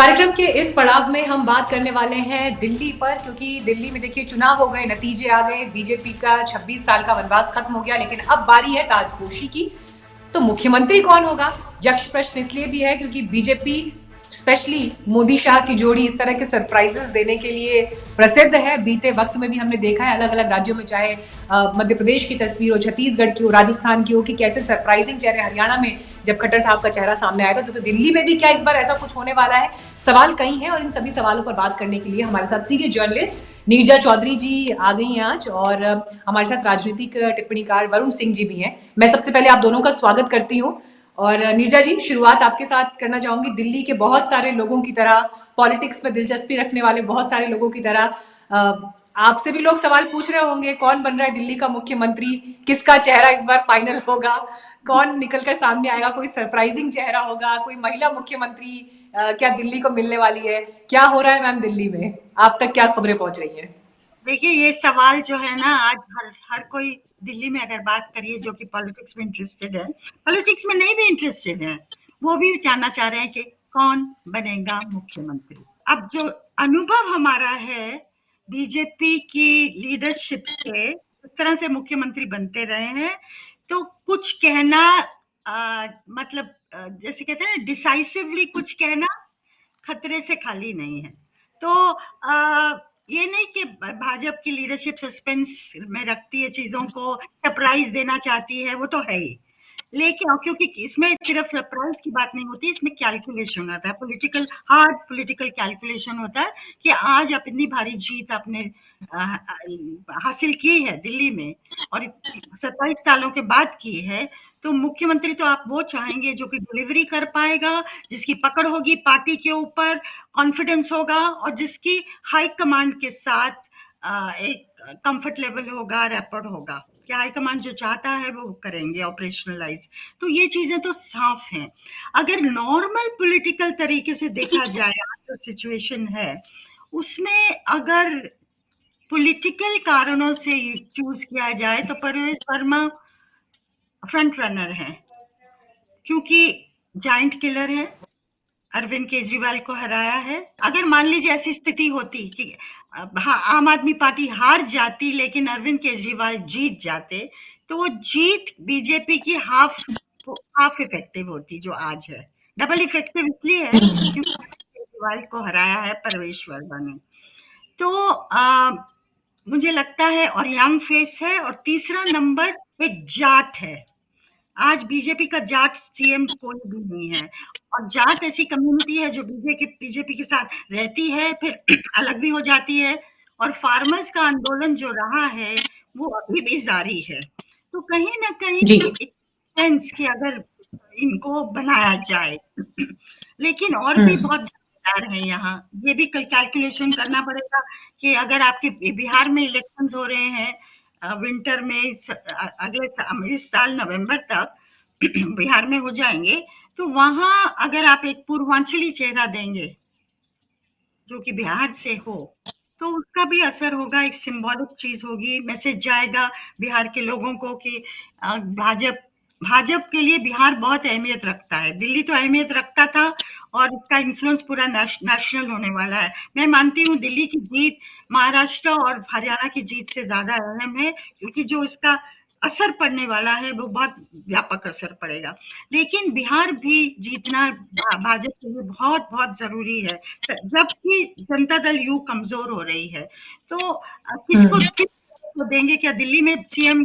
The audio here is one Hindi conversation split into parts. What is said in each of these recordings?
कार्यक्रम के इस पड़ाव में हम बात करने वाले हैं दिल्ली पर, क्योंकि दिल्ली में देखिए चुनाव हो गए, नतीजे आ गए, बीजेपी का 26 साल का वनवास खत्म हो गया, लेकिन अब बारी है ताजपोशी की। तो मुख्यमंत्री कौन होगा? यक्ष प्रश्न इसलिए भी है क्योंकि बीजेपी स्पेशली मोदी शाह की जोड़ी इस तरह के सरप्राइजेस देने के लिए प्रसिद्ध है। बीते वक्त में भी हमने देखा है अलग अलग राज्यों में, चाहे मध्य प्रदेश की तस्वीर हो, छत्तीसगढ़ की हो, राजस्थान की हो, कि कैसे सरप्राइजिंग चेहरे, हरियाणा में जब खट्टर साहब का चेहरा सामने आया था, तो दिल्ली में भी क्या इस बार ऐसा कुछ होने वाला है? सवाल कई हैं और इन सभी सवालों पर बात करने के लिए हमारे साथ सीनियर जर्नलिस्ट नीरजा चौधरी जी आ गई हैं आज, और हमारे साथ राजनीतिक टिप्पणीकार वरुण सिंह जी भी हैं। मैं सबसे पहले आप दोनों का स्वागत करती हूँ। और नीरजा जी, शुरुआत आपके साथ करना चाहूंगी। दिल्ली के बहुत सारे लोगों की तरह, पॉलिटिक्स में दिलचस्पी रखने वाले बहुत सारे लोगों की तरह आपसे भी लोग सवाल पूछ रहे होंगे, कौन बन रहा है दिल्ली का मुख्यमंत्री, किसका चेहरा इस बार फाइनल होगा, कौन निकलकर सामने आएगा, कोई सरप्राइजिंग चेहरा होगा, कोई महिला मुख्यमंत्री क्या दिल्ली को मिलने वाली है, क्या हो रहा है मैम दिल्ली में, आप तक क्या खबरें पहुंच रही हैं? देखिए, ये सवाल जो है ना, आज हर कोई दिल्ली में अगर बात करिए जो कि पॉलिटिक्स में इंटरेस्टेड है, पॉलिटिक्स में नहीं भी इंटरेस्टेड है, वो भी जानना चाह रहे हैं कि कौन बनेगा मुख्यमंत्री। अब जो अनुभव हमारा है बीजेपी की लीडरशिप से, इस तरह से मुख्यमंत्री बनते रहे हैं, तो कुछ कहना मतलब जैसे कहते हैं ना, डिसाइसिवली कुछ कहना खतरे से खाली नहीं है। तो ये नहीं कि भाजपा की लीडरशिप सस्पेंस में रखती है चीजों को, सरप्राइज देना चाहती है, वो तो है ही, लेकिन क्योंकि इसमें सिर्फ सरप्राइज की बात नहीं होती, इसमें कैलकुलेशन होता है, हार्ड पॉलिटिकल कैलकुलेशन होता है कि आज अपनी भारी जीत आपने हासिल की है दिल्ली में और 27 सालों के बाद की है, तो मुख्यमंत्री तो आप वो चाहेंगे जो कि डिलीवरी कर पाएगा, जिसकी पकड़ होगी पार्टी के ऊपर, कॉन्फिडेंस होगा और जिसकी हाई कमांड के साथ एक कंफर्ट लेवल होगा, रैपर्ड होगा कि हाई कमांड जो चाहता है वो करेंगे ऑपरेशनलाइज। तो ये चीजें तो साफ हैं। अगर नॉर्मल पॉलिटिकल तरीके से देखा जाए, जो सिचुएशन है उसमें अगर पॉलिटिकल कारणों से चूज किया जाए तो परवेश वर्मा फ्रंट रनर है, क्योंकि जाइंट किलर है, अरविंद केजरीवाल को हराया है। अगर मान लीजिए ऐसी स्थिति होती कि आम आदमी पार्टी हार जाती लेकिन अरविंद केजरीवाल जीत जाते, तो वो जीत बीजेपी की हाफ इफेक्टिव होती, जो आज है। डबल इफेक्टिव इसलिए है क्योंकि केजरीवाल को हराया है परवेश वर्मा ने। तो मुझे लगता है, और यंग फेस है, और तीसरा नंबर एक जाट है। आज बीजेपी का जाट सीएम कोई भी नहीं है, और जाट ऐसी कम्युनिटी है जो बीजेपी के साथ रहती है, फिर अलग भी हो जाती है, और फार्मर्स का आंदोलन जो रहा है वो अभी भी जारी है। तो कहीं ना कहीं सेंस कि अगर इनको बनाया जाए, लेकिन और भी बहुत है यहाँ, ये भी कैलकुलेशन करना पड़ेगा कि अगर आपके बिहार में इलेक्शंस हो रहे हैं विंटर में, अगले इस साल नवंबर तक बिहार में हो जाएंगे, तो वहां अगर आप एक पूर्वांचली चेहरा देंगे जो कि बिहार से हो, तो उसका भी असर होगा, एक सिंबॉलिक चीज होगी, मैसेज जाएगा बिहार के लोगों को कि भाजपा के लिए बिहार बहुत अहमियत रखता है। दिल्ली तो अहमियत रखता था और इसका इन्फ्लुएंस पूरा नेशनल होने वाला है। मैं मानती हूँ दिल्ली की जीत महाराष्ट्र और हरियाणा की जीत से ज्यादा अहम है, क्योंकि जो इसका असर पड़ने वाला है वो बहुत व्यापक असर पड़ेगा। लेकिन बिहार भी जीतना भाजपा के लिए बहुत बहुत जरूरी है, जबकि जनता दल यू कमजोर हो रही है। तो किस तो देंगे? क्या दिल्ली में सीएम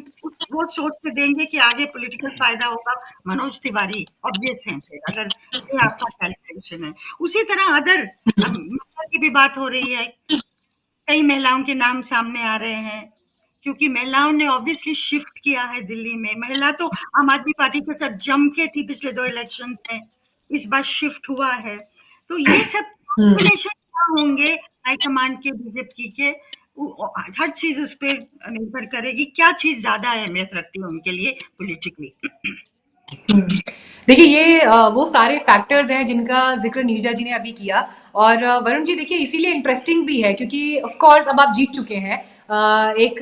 वो सोच के देंगे कि आगे पॉलिटिकल फायदा होगा मनोज तिवारी? ऑब्वियस है, फिर अगर ये आपका कैलकुलेशन है। उसी तरह अदर महिला की भी बात हो रही है, कई महिलाओं के नाम सामने आ रहे हैं, क्योंकि महिलाओं ने ऑब्वियसली शिफ्ट किया है दिल्ली में। महिला तो आम आदमी पार्टी के साथ जम के थी पिछले 2 इलेक्शन में, इस बार शिफ्ट हुआ है। तो ये सब कॉम्बिनेशन क्या होंगे हाईकमांड के, बीजेपी के, हर चीज उस पर निर्भर करेगी, क्या चीज ज्यादा अहमियत रखती है उनके लिए पॉलिटिकली। देखिए, ये वो सारे फैक्टर्स हैं जिनका जिक्र नीरजा जी ने अभी किया, और वरुण जी देखिए इसीलिए इंटरेस्टिंग भी है क्योंकि ऑफ कोर्स अब आप जीत चुके हैं, एक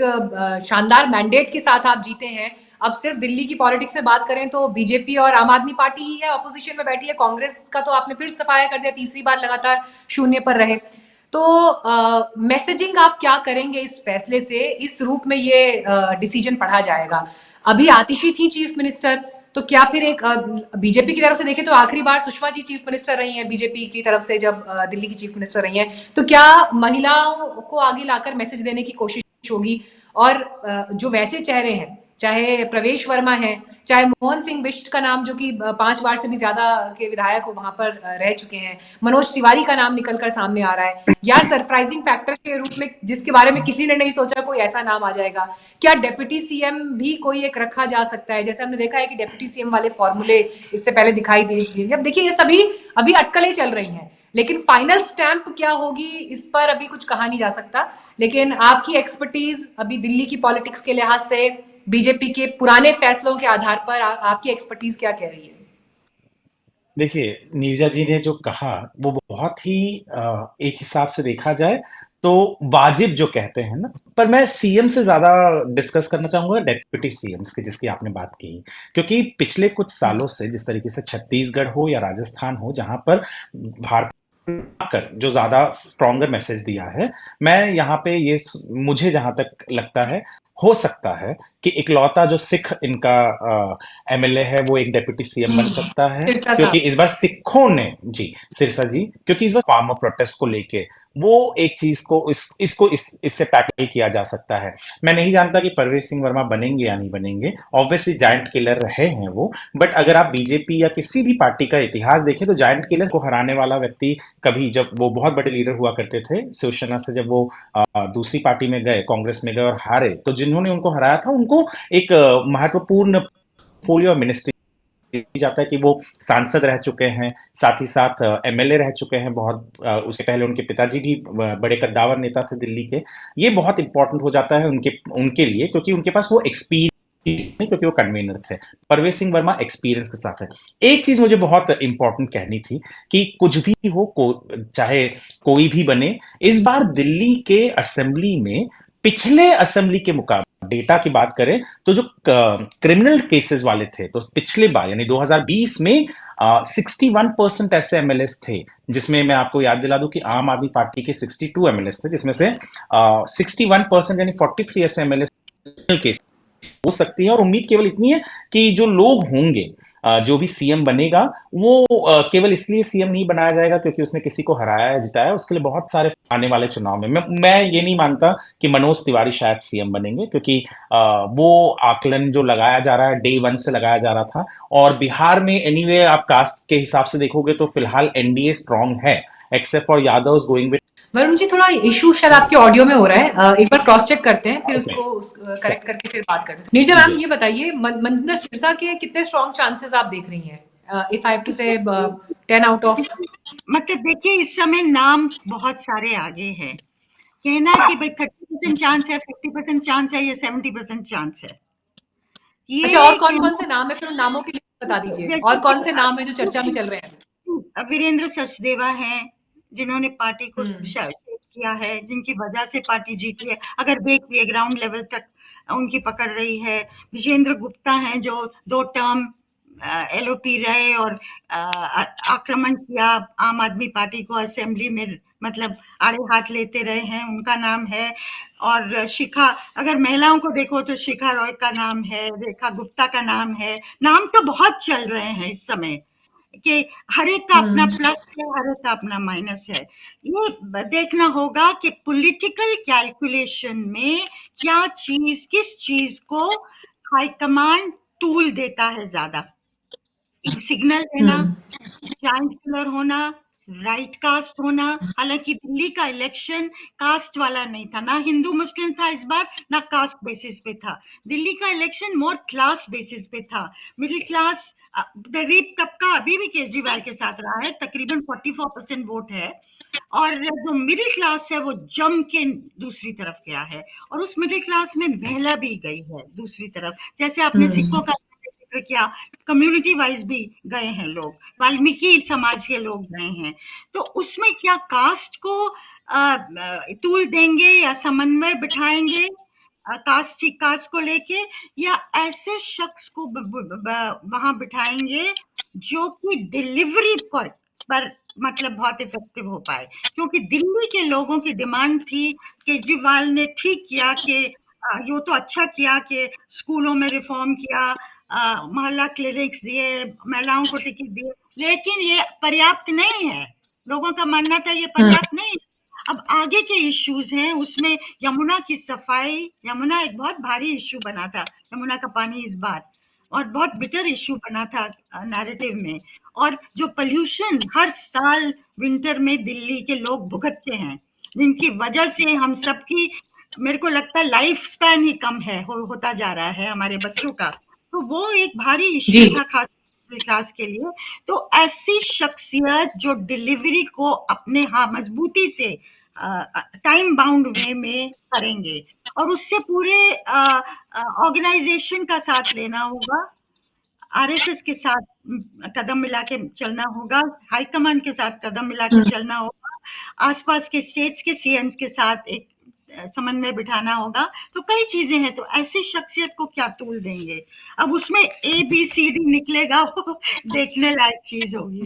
शानदार मैंडेट के साथ आप जीते हैं। अब सिर्फ दिल्ली की पॉलिटिक्स में बात करें तो बीजेपी और आम आदमी पार्टी ही है ऑपोजिशन में बैठी है। कांग्रेस का तो आपने फिर सफाया कर दिया, तीसरी बार लगातार शून्य पर रहे। तो मैसेजिंग आप क्या करेंगे इस फैसले से, इस रूप में ये डिसीजन पढ़ा जाएगा? अभी आतिशी थी चीफ मिनिस्टर, तो क्या फिर एक बीजेपी की तरफ से देखें तो आखिरी बार सुषमा जी चीफ मिनिस्टर रही हैं बीजेपी की तरफ से, जब दिल्ली की चीफ मिनिस्टर रही हैं, तो क्या महिलाओं को आगे लाकर मैसेज देने की कोशिश होगी? और जो वैसे चेहरे हैं, चाहे प्रवेश वर्मा है, चाहे मोहन सिंह बिष्ट का नाम, जो कि 5 बार से भी ज्यादा के विधायक वहां पर रह चुके हैं, मनोज तिवारी का नाम निकलकर सामने आ रहा है यार, सरप्राइजिंग फैक्टर के रूप में जिसके बारे में किसी ने नहीं सोचा कोई ऐसा नाम आ जाएगा। क्या डेप्यूटी सीएम भी कोई एक रखा जा सकता है? जैसे हमने देखा है कि डेप्यूटी सीएम वाले फॉर्मूले इससे पहले दिखाई दिए। अब देखिए, ये सभी अभी अटकलें चल रही हैं, लेकिन फाइनल स्टैंप क्या होगी इस पर अभी कुछ कहा नहीं जा सकता। लेकिन आपकी एक्सपर्टीज अभी दिल्ली की पॉलिटिक्स के लिहाज से, बीजेपी के पुराने फैसलों के आधार पर आपकी एक्सपर्टीज क्या कह रही है? देखिए, नीरजा जी ने जो कहा वो बहुत ही एक हिसाब से देखा जाए तो वाजिब जो कहते हैं ना, पर मैं सीएम से ज्यादा डिस्कस करना चाहूंगा डेप्यूटी सीएम्स की, जिसकी आपने बात की। क्योंकि पिछले कुछ सालों से जिस तरीके से छत्तीसगढ़ हो या राजस्थान हो, जहां पर भारत कर जो ज्यादा स्ट्रॉन्गर मैसेज दिया है, मैं यहाँ पे ये मुझे जहां तक लगता है, हो सकता है कि इकलौता जो सिख इनका एमएलए है वो एक डेप्यूटी सीएम बन सकता है, सिरसा क्योंकि साहब। इस बार सिखों ने जी, सिरसा जी, क्योंकि इस बार फार्मर प्रोटेस्ट को लेके वो एक चीज को इससे टैकल किया जा सकता है। मैं नहीं जानता कि परवेज सिंह वर्मा बनेंगे या नहीं बनेंगे, ऑब्वियसली जायंट किलर रहे हैं वो, बट अगर आप बीजेपी या किसी भी पार्टी का इतिहास देखें तो जायंट किलर को हराने वाला व्यक्ति कभी, जब वो बहुत बड़े लीडर हुआ करते थे शिवसेना से, जब वो दूसरी पार्टी में गए, कांग्रेस में गए और हारे, तो जिन्होंने उनको हराया था उनको एक महत्वपूर्ण पोर्टफोलियो और मिनिस्ट्री जाता है कि वो सांसद रह चुके हैं, साथ ही साथ एमएलए रह चुके हैं बहुत, उससे पहले उनके पिताजी भी बड़े कद्दावर नेता थे दिल्ली के। ये बहुत इंपॉर्टेंट हो जाता है उनके उनके लिए, क्योंकि उनके पास वो एक्सपीरियंस नहीं, क्योंकि वो कन्वीनर थे। परवेज सिंह वर्मा एक्सपीरियंस के साथ है। एक चीज मुझे बहुत इंपॉर्टेंट कहनी थी कि कुछ भी हो, चाहे कोई भी बने, इस बार दिल्ली के असेंबली में पिछले असेंबली के मुकाबले डेटा की बात करें तो जो क्रिमिनल केसेस वाले थे, तो पिछले बार यानी 2020 में 61% ऐसे एमएलए थे, जिसमें मैं आपको याद दिला दूं कि आम आदमी पार्टी के 62 एमएलए थे, जिसमें से 61% यानी 43 ऐसे एमएलए केस हो सकती है। और उम्मीद केवल इतनी है कि जो लोग होंगे, जो भी सीएम बनेगा, वो केवल इसलिए सीएम नहीं बनाया जाएगा क्योंकि उसने किसी को हराया है, जिताया। उसके लिए बहुत सारे आने वाले चुनाव में मैं ये नहीं मानता कि मनोज तिवारी शायद सीएम बनेंगे, क्योंकि वो आकलन जो लगाया जा रहा है डे 1 से लगाया जा रहा था। और बिहार में एनीवे आप कास्ट के हिसाब से देखोगे तो फिलहाल एनडीए स्ट्रांग है, except for Yadav going with. Varun ji, थोड़ा इशू शायद आपके ऑडियो में हो रहा है, एक बार क्रॉस चेक करते हैं, फिर उसको करेक्ट करके फिर बात करते हैं। नीरजा मैम, ये बताइए, मनजिंदर सिरसा के कितने स्ट्रॉन्ग चांसेस आप देख रही हैं? इफ आई हैव टू से 10 आउट ऑफ। मतलब देखिए, इस समय नाम बहुत सारे आगे हैं। कहना कि भाई 30% चांस है, 50% चांस है, या 70% चांस है, ये अच्छा, और कौन कौन से नाम है? फिर उन नामों की लिस्ट बता दीजिए, और कौन से नाम है जो चर्चा में चल रहे हैं? वीरेंद्र सचदेवा हैं, जिन्होंने पार्टी को शेप किया है, जिनकी वजह से पार्टी जीती है। अगर देखिए ग्राउंड लेवल तक उनकी पकड़ रही है। विजेंद्र गुप्ता हैं, जो 2 टर्म एलओपी रहे और आक्रमण किया आम आदमी पार्टी को असेंबली में, मतलब आड़े हाथ लेते रहे हैं, उनका नाम है। और शिखा, अगर महिलाओं को देखो तो शिखा रॉय का नाम है, रेखा गुप्ता का नाम है। नाम तो बहुत चल रहे हैं इस समय कि हर एक का अपना प्लस है, हर एक का अपना माइनस है। ये देखना होगा कि पॉलिटिकल कैलकुलेशन में क्या चीज, किस चीज को हाईकमांड टूल देता है ज्यादा। एक सिग्नल देना, जाइंट किलर होना, राइट कास्ट होना। हालांकि दिल्ली का इलेक्शन कास्ट वाला नहीं था, ना हिंदू मुस्लिम था इस बार, ना कास्ट बेसिस पे था। दिल्ली का इलेक्शन मोर क्लास बेसिस पे था। मिडिल क्लास, गरीब तबका अभी भी केजरीवाल के साथ रहा है, तकरीबन 44% वोट है। और जो मिडिल क्लास है वो जम के दूसरी तरफ गया है, और उस मिडिल क्लास में महिला भी गई है दूसरी तरफ। जैसे आपने सिखों का जिक्र किया, कम्युनिटी वाइज भी गए हैं लोग, वाल्मीकि समाज के लोग गए हैं। तो उसमें क्या कास्ट को टूल देंगे या समन्वय बिठाएंगे, कास्ट को लेके, या ऐसे शख्स को वहां बिठाएंगे जो कि डिलीवरी पर मतलब बहुत इफेक्टिव हो पाए, क्योंकि दिल्ली के लोगों की डिमांड थी। केजरीवाल ने ठीक किया कि ये तो अच्छा किया कि स्कूलों में रिफॉर्म किया, मोहल्ला क्लिनिक्स दिए, महिलाओं को टिकट दिए, लेकिन ये पर्याप्त नहीं है। लोगों का मानना था ये पर्याप्त नहीं है। अब आगे के इश्यूज हैं, उसमें यमुना की सफाई, यमुना एक बहुत भारी इश्यू बना था, यमुना का पानी इस बार, और बहुत बिटर इश्यू बना था नैरेटिव में। और जो पोल्यूशन हर साल विंटर में दिल्ली के लोग भुगतते हैं, जिनकी वजह से हम सबकी, मेरे को लगता है लाइफ स्पैन ही कम है, होता जा रहा है हमारे बच्चों का। तो वो एक भारी जी इश्यू था खास क्लास के लिए। तो ऐसी शख्सियत जो डिलीवरी को अपने मजबूती से टाइम बाउंड वे में करेंगे, और उससे पूरे ऑर्गेनाइजेशन का साथ लेना होगा, आरएसएस के साथ कदम मिला के चलना होगा, हाईकमान के साथ कदम मिला के चलना होगा, आसपास के स्टेट्स के सीएम्स के साथ एक समन्वय बिठाना होगा। तो कई चीजें हैं, तो ऐसी शख्सियत को क्या तूल देंगे? अब उसमें ABCD निकलेगा, वो देखने लायक चीज होगी।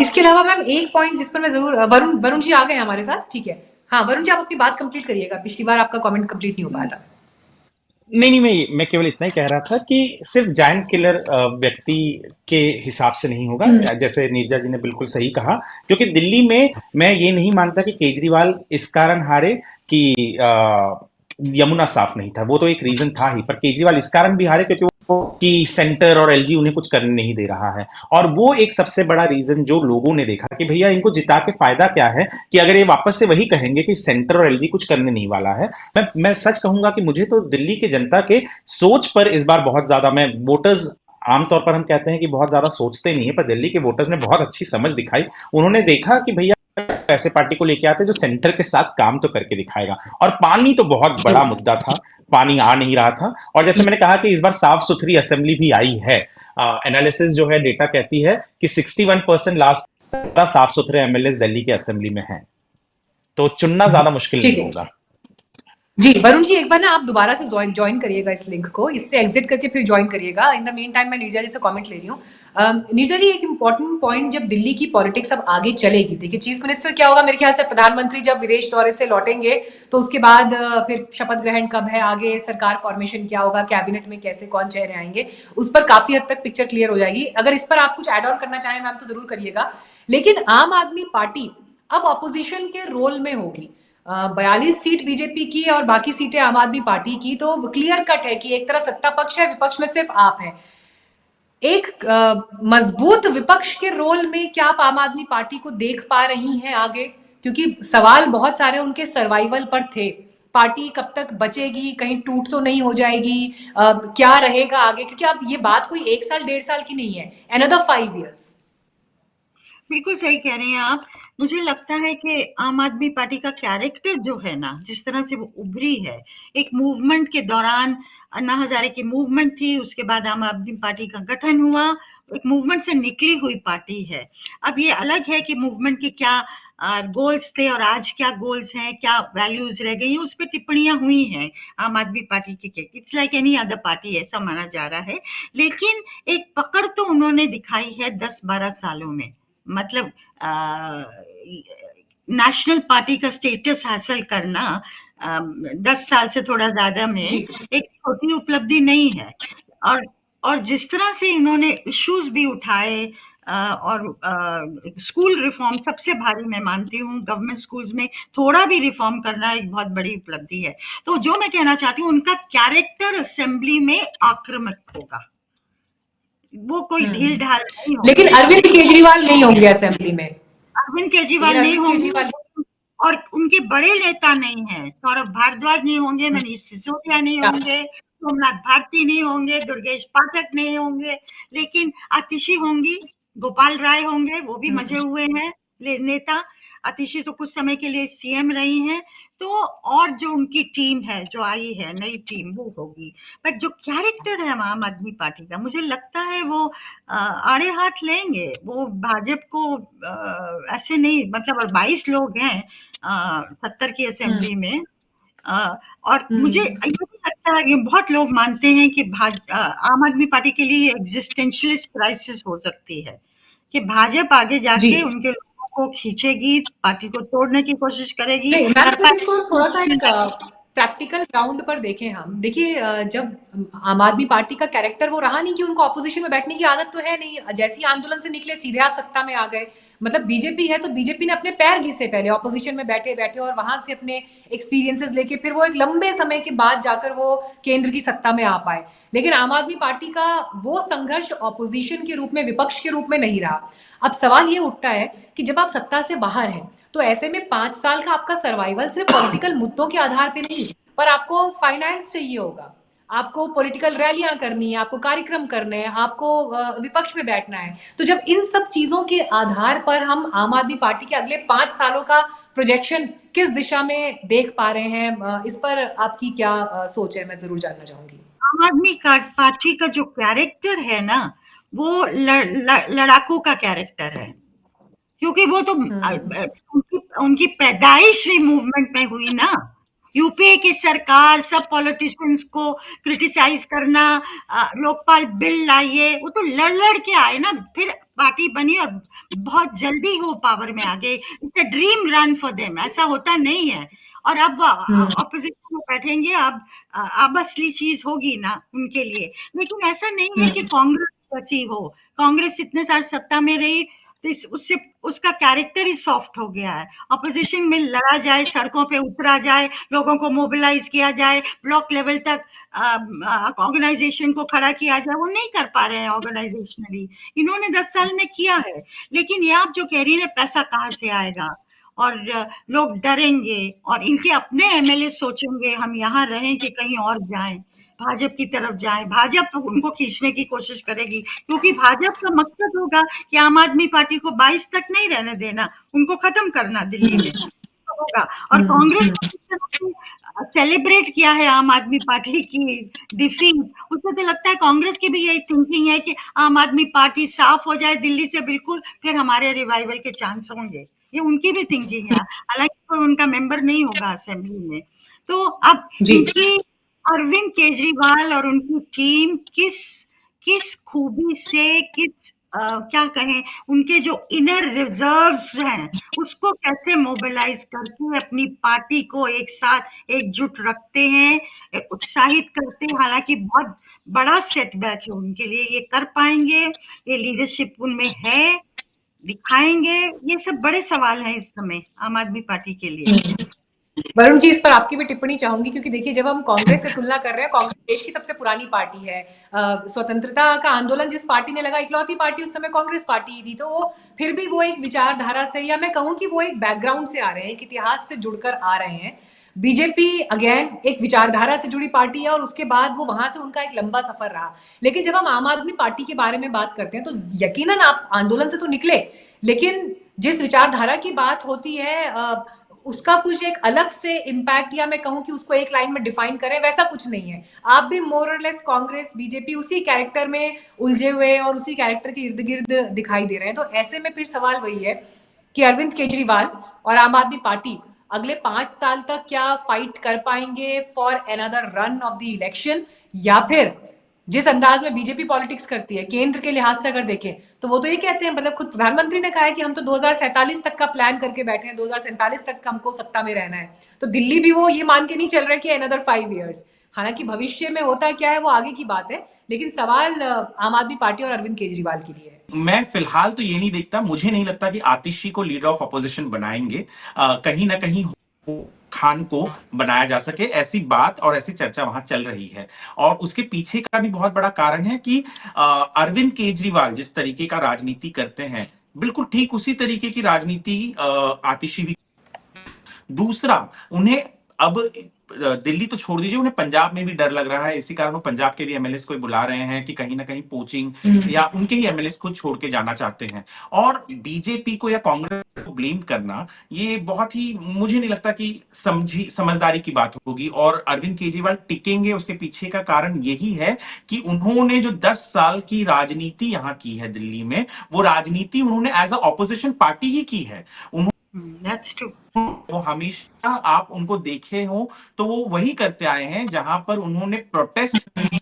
इसके अलावा मैम एक पॉइंट जिस पर मैं जरूर, वरुण वरुण जी आ गए हमारे साथ, ठीक है। हाँ वरुण जी, आप अपनी बात कंप्लीट करिएगा, पिछली बार आपका कमेंट कंप्लीट नहीं हो पाया था। नहीं नहीं, मैं केवल इतना ही कह रहा था कि सिर्फ जायंट किलर व्यक्ति के हिसाब से नहीं होगा, जैसे नीरजा जी ने बिल्कुल सही कहा। क्योंकि दिल्ली में मैं ये नहीं मानता कि केजरीवाल इस कारण हारे कि यमुना साफ नहीं था, वो तो एक रीजन था ही, पर केजरीवाल इस कारण भी हारे क्योंकि वो कि सेंटर और एलजी उन्हें कुछ करने नहीं दे रहा है। और वो एक सबसे बड़ा रीजन जो लोगों ने देखा कि भैया इनको जिता के फायदा क्या है, कि अगर ये वापस से वही कहेंगे कि सेंटर और एलजी कुछ करने नहीं वाला है। मैं सच कहूंगा कि मुझे तो दिल्ली की जनता के सोच पर इस बार बहुत ज्यादा, मैं वोटर्स आमतौर पर हम कहते हैं कि बहुत ज्यादा सोचते नहीं है, पर दिल्ली के वोटर्स ने बहुत अच्छी समझ दिखाई। उन्होंने देखा कि भैया ऐसे पार्टी को लेके आते जो सेंटर के साथ काम तो करके दिखाएगा। और पानी तो बहुत बड़ा मुद्दा था, पानी आ नहीं रहा था। और जैसे मैंने कहा कि इस बार साफ सुथरी असेंबली भी आई है। एनालिसिस जो है, डेटा कहती है कि 61% लास्ट साफ सुथरे एमएलए दिल्ली के असेंबली में हैं, तो चुनना ज्यादा मुश्किल नहीं होगा। जी वरुण जी, एक बार ना आप दोबारा से ज्वाइन करिएगा इस लिंक को, इससे एग्जिट करके फिर ज्वाइन करिएगा। इन द मेन टाइम मैं नीरजा जी से कमेंट ले रही हूँ। नीरजा जी, एक इंपॉर्टेंट पॉइंट, जब दिल्ली की पॉलिटिक्स अब आगे चलेगी, देखिए चीफ मिनिस्टर क्या होगा, मेरे ख्याल से प्रधानमंत्री जब विदेश दौरे से लौटेंगे तो उसके बाद फिर शपथ ग्रहण कब है, आगे सरकार फॉर्मेशन क्या होगा, कैबिनेट में कैसे कौन चेहरे आएंगे, उस पर काफी हद तक पिक्चर क्लियर हो जाएगी। अगर इस पर आप कुछ एड ऑन करना चाहें मैम तो जरूर करिएगा। लेकिन आम आदमी पार्टी अब ऑपोजिशन के रोल में होगी। 42 सीट बीजेपी की और बाकी सीटें आम आदमी पार्टी की, तो क्लियर कट है कि एक तरफ सत्ता पक्ष है, विपक्ष में सिर्फ आप है। एक मजबूत विपक्ष के रोल में क्या आप आम आदमी पार्टी को देख पा रही हैं आगे? क्योंकि सवाल बहुत सारे उनके सर्वाइवल पर थे, पार्टी कब तक बचेगी, कहीं टूट तो नहीं हो जाएगी, क्या रहेगा आगे? क्योंकि अब ये बात कोई 1 साल 1.5 साल की नहीं है, अनदर 5 years। बिल्कुल सही कह रही हैं आप। मुझे लगता है कि आम आदमी पार्टी का कैरेक्टर जो है ना, जिस तरह से वो उभरी है, एक मूवमेंट के दौरान, अन्ना हजारे की मूवमेंट थी, उसके बाद आम आदमी पार्टी का गठन हुआ, एक मूवमेंट से निकली हुई पार्टी है। अब ये अलग है कि मूवमेंट के क्या गोल्स थे और आज क्या गोल्स हैं, क्या वैल्यूज रह गई हैं, उस पर टिप्पणियां हुई हैं आम आदमी पार्टी के। It's like any other party, ऐसा माना जा रहा है। लेकिन एक पकड़ तो उन्होंने दिखाई है 10-12 सालों में। मतलब नेशनल पार्टी का स्टेटस हासिल करना 10 साल से थोड़ा ज्यादा में एक छोटी उपलब्धि नहीं है। और जिस तरह से इन्होंने इश्यूज भी उठाए, और स्कूल रिफॉर्म सबसे भारी मैं मानती हूँ, गवर्नमेंट स्कूल्स में थोड़ा भी रिफॉर्म करना एक बहुत बड़ी उपलब्धि है। तो जो मैं कहना चाहती हूँ, उनका कैरेक्टर असेंबली में आक्रामक होगा, वो कोई ढील ढाल नहीं होगी। लेकिन अरविंद केजरीवाल नहीं होंगे असेंबली में, अरविंद केजरीवाल नहीं होंगे, और उनके बड़े नेता नहीं हैं। सौरभ भारद्वाज नहीं होंगे, मनीष सिसोदिया नहीं होंगे, सोमनाथ भारती नहीं होंगे, दुर्गेश पाठक नहीं होंगे, लेकिन आतिशी होंगी, गोपाल राय होंगे, वो भी मजे हुए हैं नेता। आतिशी तो कुछ समय के लिए सीएम रही हैं। तो और जो उनकी टीम है, जो आई है नई टीम, वो होगी। पर जो कैरेक्टर है आम आदमी पार्टी का, मुझे लगता है वो आड़े हाथ लेंगे। वो भाजपा को ऐसे नहीं, मतलब 22 लोग हैं 70 की असेंबली में, और मुझे ये भी लगता है कि बहुत लोग मानते हैं कि आम आदमी पार्टी के लिए एग्जिस्टेंशियलिस्ट क्राइसिस हो सकती है कि भाजपा आगे जी। जाके उनके लोगों को खींचेगी, पार्टी को तोड़ने की कोशिश करेगी। नहीं मैम, फिर इसको थोड़ा सा एक प्रैक्टिकल ग्राउंड पर देखें हम। देखिए जब आम आदमी पार्टी का कैरेक्टर वो रहा नहीं कि उनको ऑपोजिशन में बैठने की आदत तो है नहीं। जैसी आंदोलन से निकले सीधे आप सत्ता में आ गए। मतलब बीजेपी है तो बीजेपी ने अपने पैर घिसे पहले ऑपोजिशन में बैठे बैठे, और वहां से अपने एक्सपीरियंसेस लेके फिर वो एक लंबे समय के बाद जाकर वो केंद्र की सत्ता में आ पाए। लेकिन आम आदमी पार्टी का वो संघर्ष ऑपोजिशन के रूप में, विपक्ष के रूप में नहीं रहा। अब सवाल ये उठता है कि जब आप सत्ता से बाहर हैं तो ऐसे में 5 साल का आपका सर्वाइवल सिर्फ पॉलिटिकल मुद्दों के आधार पे नहीं, पर आपको फाइनेंस चाहिए होगा, आपको पॉलिटिकल रैलियां करनी है, आपको कार्यक्रम करने हैं, आपको विपक्ष में बैठना है। तो जब इन सब चीजों के आधार पर हम आम आदमी पार्टी के अगले 5 सालों का प्रोजेक्शन किस दिशा में देख पा रहे हैं, इस पर आपकी क्या सोच है, मैं जरूर जानना चाहूंगी। आम आदमी पार्टी का जो कैरेक्टर है ना, वो लड़ाकू का कैरेक्टर है, क्योंकि वो तो उनकी पैदाइश भी मूवमेंट में हुई ना। यूपीए की सरकार सब पॉलिटिशियंस को क्रिटिसाइज करना, लोकपाल बिल लाइए, वो तो लड़ लड़ के आए ना, फिर पार्टी बनी और बहुत जल्दी वो पावर में आ गए। It's a dream run for them, ऐसा होता नहीं है। और अब ऑपोजिशन में बैठेंगे, अब असली चीज होगी ना उनके लिए। लेकिन ऐसा नहीं है कि कांग्रेस वैसी हो। कांग्रेस इतने साल सत्ता में रही तो उससे उसका कैरेक्टर ही सॉफ्ट हो गया है। अपोजिशन में लड़ा जाए, सड़कों पे उतरा जाए, लोगों को मोबिलाइज किया जाए, ब्लॉक लेवल तक ऑर्गेनाइजेशन को खड़ा किया जाए, वो नहीं कर पा रहे हैं ऑर्गेनाइजेशनली। इन्होंने 10 साल में किया है। लेकिन ये आप जो कह रही है पैसा कहाँ से आएगा, और लोग डरेंगे और इनके अपने एमएलए सोचेंगे हम यहाँ रहें कि कहीं और जाएं, भाजपा की तरफ जाएं। भाजपा उनको खींचने की कोशिश करेगी, क्योंकि भाजपा का मकसद होगा कि आम आदमी पार्टी को 22 तक नहीं रहने देना, उनको खत्म करना दिल्ली में होगा। और कांग्रेस सेलिब्रेट किया है आम आदमी पार्टी की डिफीट, उससे तो लगता है कांग्रेस की भी यही थिंकिंग है कि आम आदमी पार्टी साफ हो जाए दिल्ली से बिल्कुल, फिर हमारे रिवाइवल के चांस होंगे। ये उनकी भी थिंकिंग है, हालांकि कोई उनका मेंबर नहीं होगा असेंबली में। तो अब इनकी अरविंद केजरीवाल और उनकी टीम किस किस खूबी से, किस क्या कहें, उनके जो इनर रिजर्व्स हैं उसको कैसे मोबिलाइज करके अपनी पार्टी को एक साथ एकजुट रखते हैं, उत्साहित करते हैं। हालांकि बहुत बड़ा सेटबैक है उनके लिए, ये कर पाएंगे, ये लीडरशिप उनमें है, दिखाएंगे, ये सब बड़े सवाल हैं इस समय आम आदमी पार्टी के लिए। वरुण जी, इस पर आपकी भी टिप्पणी चाहूंगी, क्योंकि देखिए जब हम कांग्रेस से तुलना कर रहे हैं, कांग्रेस देश की सबसे पुरानी पार्टी है। स्वतंत्रता का आंदोलन जिस पार्टी ने लगा, इकलौती पार्टी उस समय कांग्रेस पार्टी ही थी। तो वो फिर भी वो एक विचारधारा से, या मैं कहूँ कि वो एक बैकग्राउंड से आ रहे हैं, एक इतिहास से जुड़कर आ रहे हैं। बीजेपी अगेन एक विचारधारा से जुड़ी पार्टी है, और उसके बाद वो वहां से उनका एक लंबा सफर रहा। लेकिन जब हम आम आदमी पार्टी के बारे में बात करते हैं तो यकीनन आप आंदोलन से तो निकले, लेकिन जिस विचारधारा की बात होती है उसका कुछ एक अलग से इम्पैक्ट, या मैं कहूं कि उसको एक लाइन में डिफाइन करें, वैसा कुछ नहीं है। आप भी मोर और लेस कांग्रेस बीजेपी उसी कैरेक्टर में उलझे हुए और उसी कैरेक्टर के इर्द गिर्द दिखाई दे रहे हैं। तो ऐसे में फिर सवाल वही है कि अरविंद केजरीवाल और आम आदमी पार्टी अगले 5 साल तक क्या फाइट कर पाएंगे for another run of the election, या फिर जिस अंदाज में बीजेपी पॉलिटिक्स करती है केंद्र के लिहाज से अगर देखें तो वो तो ये कहते हैं, मतलब खुद प्रधानमंत्री ने कहा है कि हम तो 2047 तक का प्लान करके बैठे हैं, 2047 तक हमको सत्ता में रहना है। तो दिल्ली भी वो ये मान के नहीं चल रहा है कि अनदर 5 years। हालांकि भविष्य में होता क्या है वो आगे की बात है, लेकिन सवाल आम आदमी पार्टी और अरविंद केजरीवाल के लिए है। मैं फिलहाल तो ये नहीं देखता, मुझे नहीं लगता कि आतिशी को लीडर ऑफ अपोजिशन बनाएंगे। कहीं ना कहीं खान को बनाया जा सके, ऐसी बात और ऐसी चर्चा वहां चल रही है। और उसके पीछे का भी बहुत बड़ा कारण है कि अरविंद केजरीवाल जिस तरीके का राजनीति करते हैं, बिल्कुल ठीक उसी तरीके की राजनीति आतिशी भी। दूसरा, उन्हें अब दिल्ली तो छोड़ दीजिए, उन्हें पंजाब में भी डर लग रहा है। इसी कारण वो पंजाब के भी एमएलए को बुला रहे हैं कि कहीं ना कहीं पोचिंग या उनके ही एमएलए को छोड़ के जाना चाहते हैं। और बीजेपी को या कांग्रेस को ब्लेम करना, ये बहुत ही, मुझे नहीं लगता कि समझदारी की बात होगी। और अरविंद केजरीवाल टिकेंगे, उसके पीछे का कारण यही है कि उन्होंने जो 10 साल की राजनीति यहां की है दिल्ली में, वो राजनीति उन्होंने एज अ ऑपोजिशन पार्टी ही की है। That's true. वो हमेशा आप उनको देखे हो तो वो वही करते आए हैं जहां पर उन्होंने प्रोटेस्ट,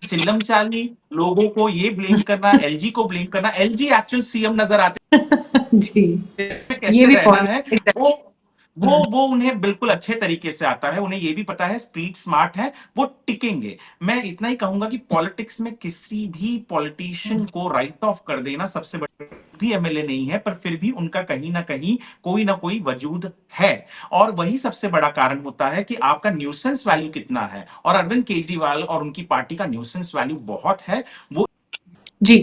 चिल्लम चाली, लोगों को ये ब्लेम करना, एलजी को ब्लेम करना, एलजी एक्चुअल सीएम नजर आते जी, ये कैसे भी रहना पॉइंट है एग्जैक्टली। वो उन्हें बिल्कुल अच्छे तरीके से आता है। उन्हें ये भी पता है स्ट्रीट स्मार्ट है, वो टिकेंगे। मैं इतना ही कहूंगा कि पॉलिटिक्स में किसी भी पॉलिटिशियन को राइट ऑफ कर देना, सबसे बड़ी भी एमएलए नहीं है पर फिर भी उनका कहीं ना कोई वजूद है। और वही सबसे बड़ा कारण होता है कि आपका न्यूसेंस वैल्यू कितना है। और अरविंद केजरीवाल और उनकी पार्टी का न्यूसेंस वैल्यू बहुत है। वो जी,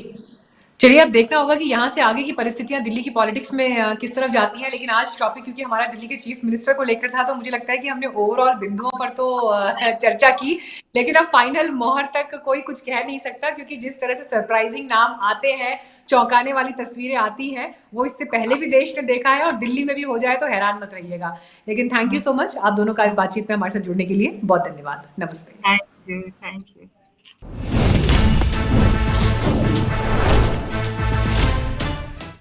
चलिए अब देखना होगा कि यहाँ से आगे की परिस्थितियां दिल्ली की पॉलिटिक्स में किस तरफ जाती हैं। लेकिन आज टॉपिक क्योंकि हमारा दिल्ली के चीफ मिनिस्टर को लेकर था, तो मुझे लगता है कि हमने ओवरऑल बिंदुओं पर तो चर्चा की, लेकिन अब फाइनल मोहर तक कोई कुछ कह नहीं सकता, क्योंकि जिस तरह से सरप्राइजिंग नाम आते हैं, चौंकाने वाली तस्वीरें आती हैं, वो इससे पहले भी देश ने देखा है, और दिल्ली में भी हो जाए तो हैरान मत रहिएगा। लेकिन थैंक यू सो मच आप दोनों का इस बातचीत में हमारे साथ जुड़ने के लिए। बहुत धन्यवाद। नमस्ते। Thank you.